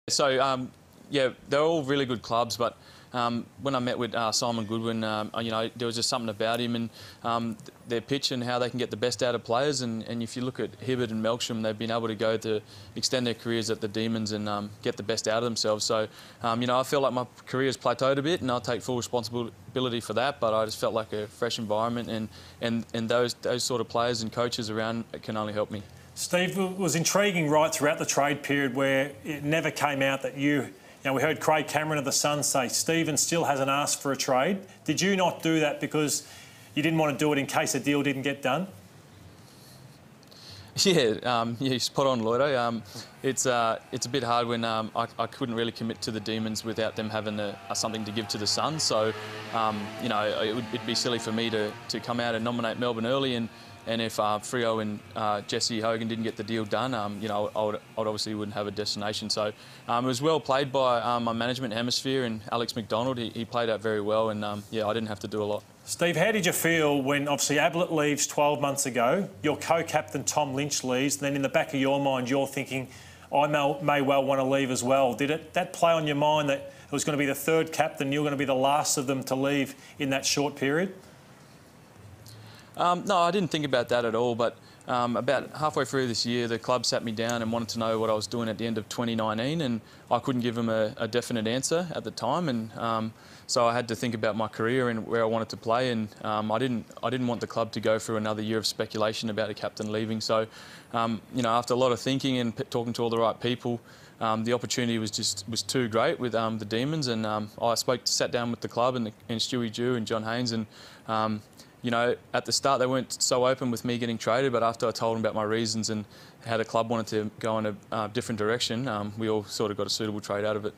So, yeah, they're all really good clubs, but when I met with Simon Goodwin, there was just something about him and their pitch and how they can get the best out of players. And if you look at Hibberd and Melksham, they've been able to go to extend their careers at the Demons and get the best out of themselves. So, I feel like my career's plateaued a bit, and I'll take full responsibility for that. But I just felt like a fresh environment, and those sort of players and coaches around can only help me. Steve, it was intriguing right throughout the trade period where it never came out that we heard Craig Cameron of the Sun say Stephen still hasn't asked for a trade. Did you not do that because you didn't want to do it in case a deal didn't get done? Yeah, you're spot on, Lloydo. It's a bit hard when I couldn't really commit to the Demons without them having something to give to the Suns. So, it'd be silly for me to come out and nominate Melbourne early, and if Freo and Jesse Hogan didn't get the deal done, I obviously wouldn't have a destination. So it was well played by my management hemisphere and Alex McDonald. He played out very well, and I didn't have to do a lot. Steve, how did you feel when obviously Ablett leaves 12 months ago, your co-captain Tom Lynch leaves, and then in the back of your mind you're thinking, I may well want to leave as well. Did that play on your mind that it was going to be the third captain, you're going to be the last of them to leave in that short period? No, I didn't think about that at all, but about halfway through this year, the club sat me down and wanted to know what I was doing at the end of 2019, and I couldn't give them a definite answer at the time, and so I had to think about my career and where I wanted to play, and I didn't want the club to go through another year of speculation about a captain leaving. So, after a lot of thinking and talking to all the right people, the opportunity was too great with the Demons, and I sat down with the club and Stewie Jew and John Haynes, and at the start they weren't so open with me getting traded, but after I told them about my reasons and how the club wanted to go in a different direction, we all sort of got a suitable trade out of it.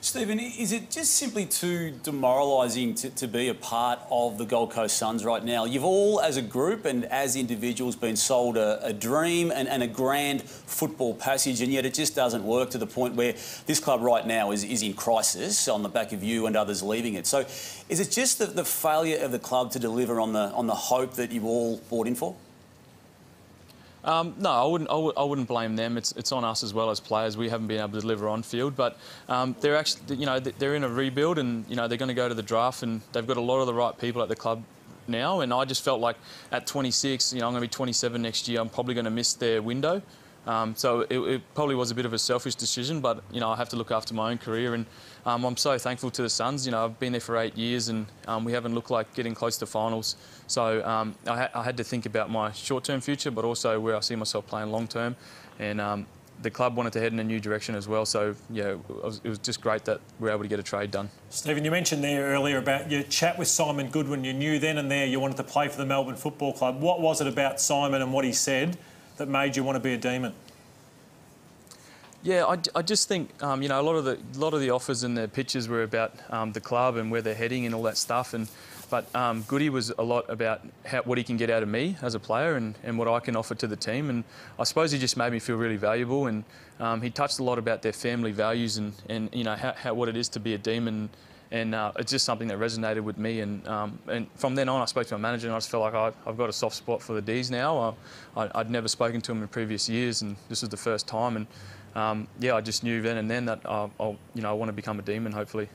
Stephen, is it just simply too demoralising to be a part of the Gold Coast Suns right now? You've all, as a group and as individuals, been sold a dream and a grand football passage, and yet it just doesn't work to the point where this club right now is in crisis on the back of you and others leaving it. So is it just the failure of the club to deliver on the hope that you've all bought in for? No, I wouldn't blame them. It's on us as well as players. We haven't been able to deliver on field, but they're actually, they're in a rebuild, and they're going to go to the draft, and they've got a lot of the right people at the club now. And I just felt like at 26, I'm going to be 27 next year. I'm probably going to miss their window. So it probably was a bit of a selfish decision, but I have to look after my own career, and I'm so thankful to the Suns. I've been there for 8 years, and we haven't looked like getting close to finals. So I had to think about my short-term future, but also where I see myself playing long-term, and the club wanted to head in a new direction as well. So yeah, it was just great that we were able to get a trade done. Stephen, you mentioned there earlier about your chat with Simon Goodwin. You knew then and there you wanted to play for the Melbourne Football Club. What was it about Simon and what he said that made you want to be a Demon? Yeah, I just think a lot of the offers and the pitches were about the club and where they're heading and all that stuff, but Goody was a lot about what he can get out of me as a player and what I can offer to the team, and I suppose he just made me feel really valuable, and he touched a lot about their family values and what it is to be a Demon. And it's just something that resonated with me. And from then on, I spoke to my manager, and I just felt like I've got a soft spot for the D's now. I'd never spoken to him in previous years, and this was the first time. And I just knew then and then that I want to become a Demon, hopefully.